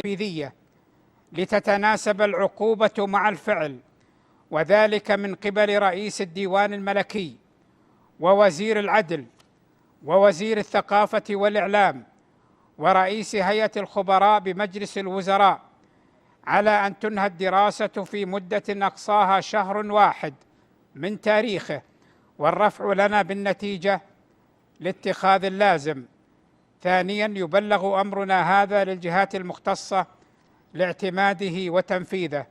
تنفيذية لتتناسب العقوبة مع الفعل، وذلك من قبل رئيس الديوان الملكي ووزير العدل ووزير الثقافة والإعلام ورئيس هيئة الخبراء بمجلس الوزراء، على أن تنهى الدراسة في مدة أقصاها شهر واحد من تاريخه، والرفع لنا بالنتيجة لاتخاذ اللازم. ثانيا، يبلغ أمرنا هذا للجهات المختصة لاعتماده وتنفيذه.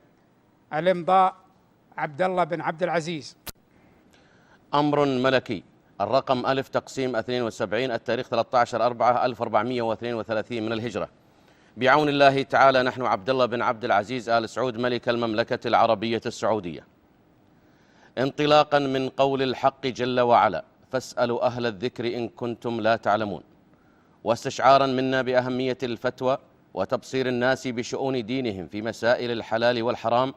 الإمضاء عبد الله بن عبد العزيز. أمر ملكي الرقم ألف تقسيم 72 التاريخ 13/4/1432 من الهجرة. بعون الله تعالى نحن عبد الله بن عبد العزيز آل سعود ملك المملكة العربية السعودية، انطلاقا من قول الحق جل وعلا: فاسألوا أهل الذكر إن كنتم لا تعلمون، واستشعارا منا بأهمية الفتوى وتبصير الناس بشؤون دينهم في مسائل الحلال والحرام،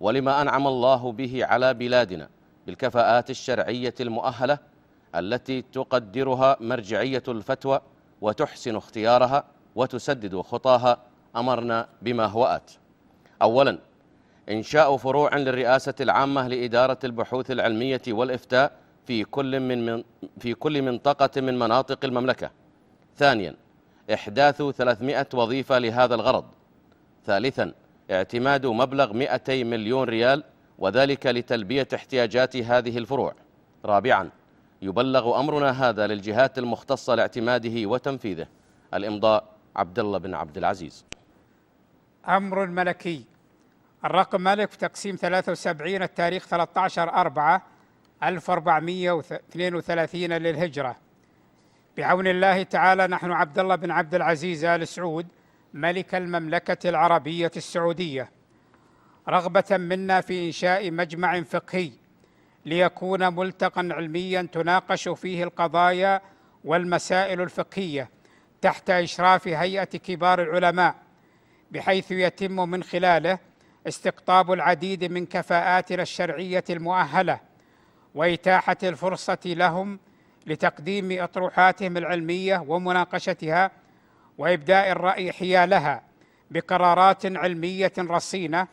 ولما أنعم الله به على بلادنا بالكفاءات الشرعية المؤهلة التي تقدرها مرجعية الفتوى وتحسن اختيارها وتسدد خطاها، أمرنا بما هو آت. أولا، إنشاء فروع للرئاسة العامة لإدارة البحوث العلمية والإفتاء في كل منطقة من مناطق المملكة. ثانيا، إحداث 300 وظيفة لهذا الغرض. ثالثا، اعتماد مبلغ 200 مليون ريال، وذلك لتلبية احتياجات هذه الفروع. رابعا، يبلغ أمرنا هذا للجهات المختصة لاعتماده وتنفيذه. الإمضاء عبد الله بن عبد العزيز. أمر ملكي الرقم ألف تقسيم 73 التاريخ 13/4/1432 للهجرة. بعون الله تعالى نحن عبد الله بن عبد العزيز آل سعود ملك المملكة العربية السعودية، رغبة منا في إنشاء مجمع فقهي ليكون ملتقى علميا تناقش فيه القضايا والمسائل الفقهية تحت إشراف هيئة كبار العلماء، بحيث يتم من خلاله استقطاب العديد من كفاءاتنا الشرعية المؤهلة وإتاحة الفرصة لهم لتقديم أطروحاتهم العلمية ومناقشتها وإبداء الرأي حيالها بقرارات علمية رصينة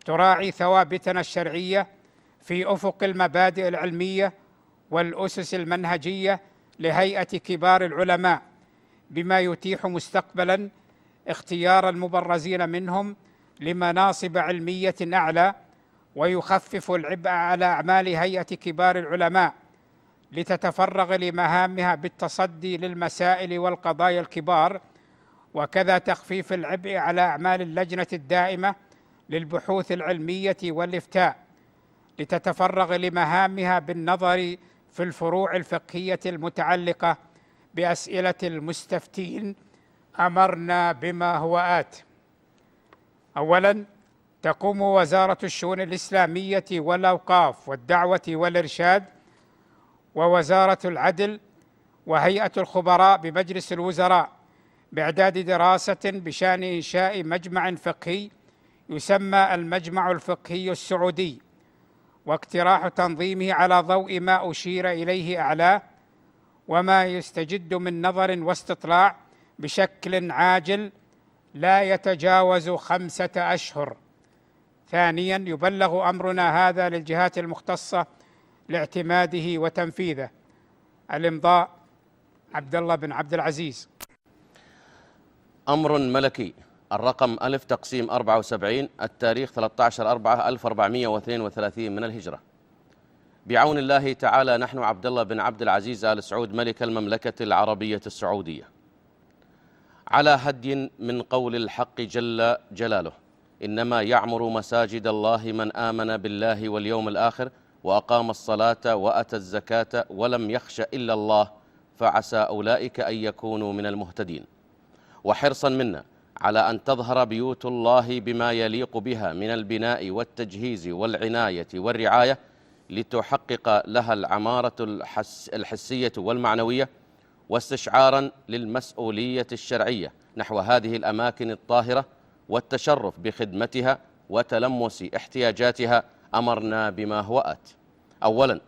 تراعي ثوابتنا الشرعية في أفق المبادئ العلمية والأسس المنهجية لهيئة كبار العلماء، بما يتيح مستقبلا اختيار المبرزين منهم لمناصب علمية أعلى، ويخفف العبء على أعمال هيئة كبار العلماء لتتفرغ لمهامها بالتصدي للمسائل والقضايا الكبار، وكذا تخفيف العبء على أعمال اللجنة الدائمة للبحوث العلمية والإفتاء لتتفرغ لمهامها بالنظر في الفروع الفقهية المتعلقة بأسئلة المستفتين. أمرنا بما هو آت. أولا، تقوم وزارة الشؤون الإسلامية والأوقاف والدعوة والإرشاد ووزارة العدل وهيئة الخبراء بمجلس الوزراء بإعداد دراسة بشأن إنشاء مجمع فقهي يسمى المجمع الفقهي السعودي، واقتراح تنظيمه على ضوء ما أشير إليه أعلاه وما يستجد من نظر واستطلاع بشكل عاجل لا يتجاوز 5 أشهر. ثانيا، يبلغ أمرنا هذا للجهات المختصة لاعتماده وتنفيذه. الإمضاء عبد الله بن عبد العزيز. أمر ملكي الرقم ألف تقسيم 74 التاريخ 13/4/1432 من الهجرة. بعون الله تعالى نحن عبد الله بن عبد العزيز آل سعود ملك المملكة العربية السعودية، على هدي من قول الحق جل جلاله: إنما يعمر مساجد الله من آمن بالله واليوم الآخر وأقام الصلاة وأتى الزكاة ولم يخش إلا الله فعسى أولئك أن يكونوا من المهتدين. وحرصا منا على أن تظهر بيوت الله بما يليق بها من البناء والتجهيز والعناية والرعاية لتحقق لها العمارة الحسية والمعنوية، واستشعارا للمسؤولية الشرعية نحو هذه الأماكن الطاهرة والتشرف بخدمتها وتلمس احتياجاتها، أمرنا بما هو آت. أولا،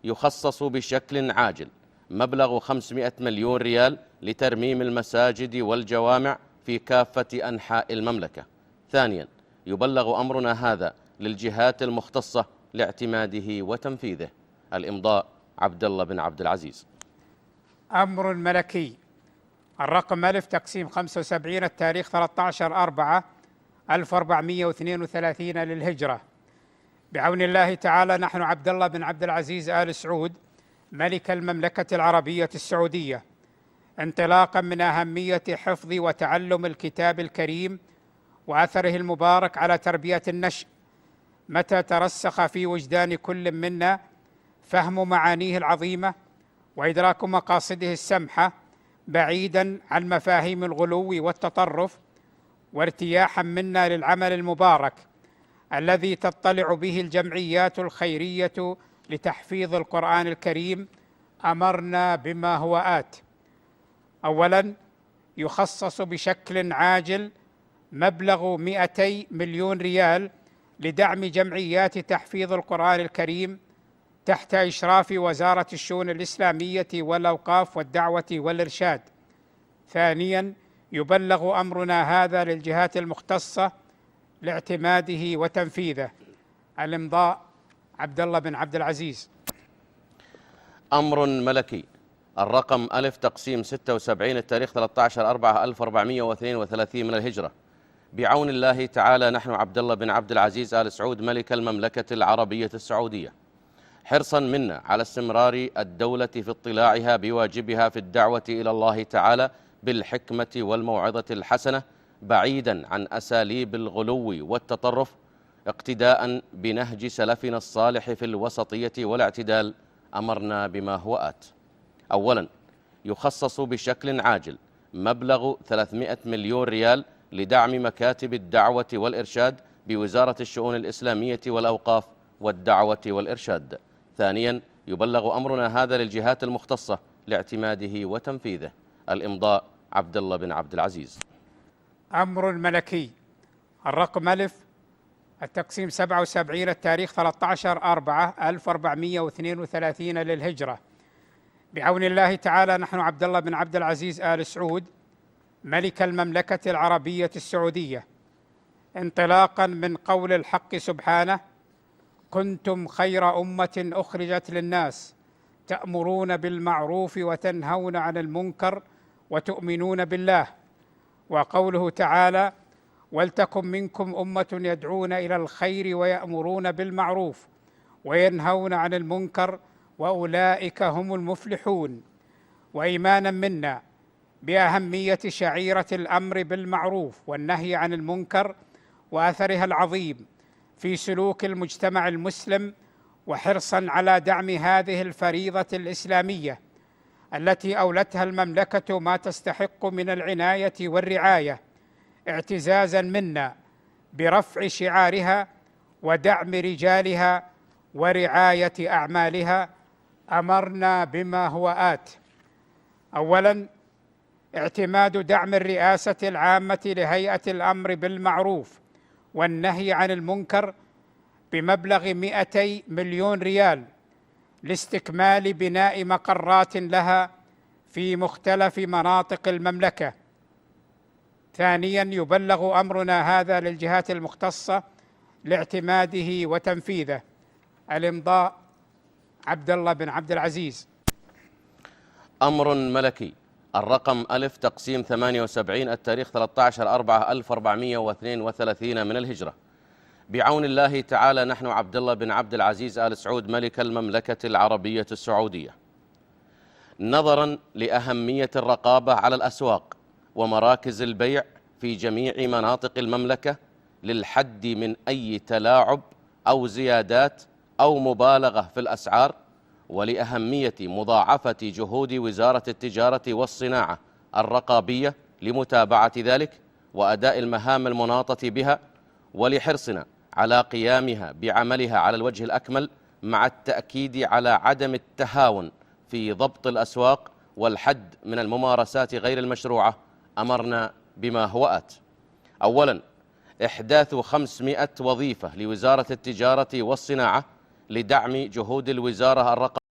يخصص بشكل عاجل مبلغ 500 مليون ريال لترميم المساجد والجوامع في كافة أنحاء المملكة. ثانيا، يبلغ أمرنا هذا للجهات المختصة لاعتماده وتنفيذه. الإمضاء عبد الله بن عبد العزيز. أمر ملكي. الرقم ألف تقسيم 75 التاريخ 13/4/1432 للهجرة. بعون الله تعالى نحن عبد الله بن عبد العزيز آل سعود ملك المملكة العربية السعودية، انطلاقا من أهمية حفظ وتعلم الكتاب الكريم وأثره المبارك على تربية النشء، متى ترسخ في وجدان كل منا فهم معانيه العظيمة وإدراك مقاصده السمحة، بعيدا عن مفاهيم الغلو والتطرف، وارتياحا منا للعمل المبارك الذي تطلع به الجمعيات الخيرية لتحفيظ القرآن الكريم، أمرنا بما هو آت. أولا، يخصص بشكل عاجل مبلغ 200 مليون ريال لدعم جمعيات تحفيظ القرآن الكريم تحت إشراف وزارة الشؤون الإسلامية والأوقاف والدعوة والإرشاد. ثانيا، يبلغ أمرنا هذا للجهات المختصة لاعتماده وتنفيذه. الإمضاء عبد الله بن عبد العزيز. أمر ملكي. الرقم ألف تقسيم 76 التاريخ 13/4/1432 من الهجرة. بعون الله تعالى نحن عبد الله بن عبد العزيز آل سعود ملك المملكة العربية السعودية، حرصا منا على استمرار الدولة في اطلاعها بواجبها في الدعوة إلى الله تعالى بالحكمة والموعظة الحسنة، بعيدا عن أساليب الغلو والتطرف، اقتداء بنهج سلفنا الصالح في الوسطية والاعتدال، أمرنا بما هو آت. أولا، يخصص بشكل عاجل مبلغ 300 مليون ريال لدعم مكاتب الدعوة والإرشاد بوزارة الشؤون الإسلامية والأوقاف والدعوة والإرشاد. ثانيا، يبلغ أمرنا هذا للجهات المختصة لاعتماده وتنفيذه. الإمضاء عبد الله بن عبد العزيز. أمر ملكي. الرقم ألف التقسيم 77 التاريخ 13/4/1432 للهجرة. بعون الله تعالى نحن عبد الله بن عبد العزيز آل سعود ملك المملكة العربية السعودية، انطلاقا من قول الحق سبحانه: كنتم خير أمة أخرجت للناس تأمرون بالمعروف وتنهون عن المنكر وتؤمنون بالله. وقوله تعالى: ولتكن منكم أمة يدعون إلى الخير ويأمرون بالمعروف وينهون عن المنكر وأولئك هم المفلحون. وإيمانا منا بأهمية شعيرة الأمر بالمعروف والنهي عن المنكر وأثرها العظيم في سلوك المجتمع المسلم، وحرصا على دعم هذه الفريضة الإسلامية التي أولتها المملكة ما تستحق من العناية والرعاية، اعتزازا منا برفع شعارها ودعم رجالها ورعاية أعمالها، أمرنا بما هو آت. أولا، اعتماد دعم الرئاسة العامة لهيئة الأمر بالمعروف والنهي عن المنكر بمبلغ 200 مليون ريال لاستكمال بناء مقرات لها في مختلف مناطق المملكة. ثانيا، يبلغ أمرنا هذا للجهات المختصة لاعتماده وتنفيذه. الإمضاء عبد الله بن عبد العزيز. أمر ملكي. الرقم ألف تقسيم 78 التاريخ 13/4/1432 من الهجرة. بعون الله تعالى نحن عبد الله بن عبد العزيز آل سعود ملك المملكة العربية السعودية، نظرا لأهمية الرقابة على الأسواق ومراكز البيع في جميع مناطق المملكة للحد من أي تلاعب أو زيادات أو مبالغة في الأسعار، ولأهمية مضاعفة جهود وزارة التجارة والصناعة الرقابية لمتابعة ذلك وأداء المهام المناطة بها، ولحرصنا على قيامها بعملها على الوجه الأكمل، مع التأكيد على عدم التهاون في ضبط الأسواق والحد من الممارسات غير المشروعة، أمرنا بما هو آت. أولا، إحداث 500 وظيفة لوزارة التجارة والصناعة لدعم جهود الوزارة الرقابية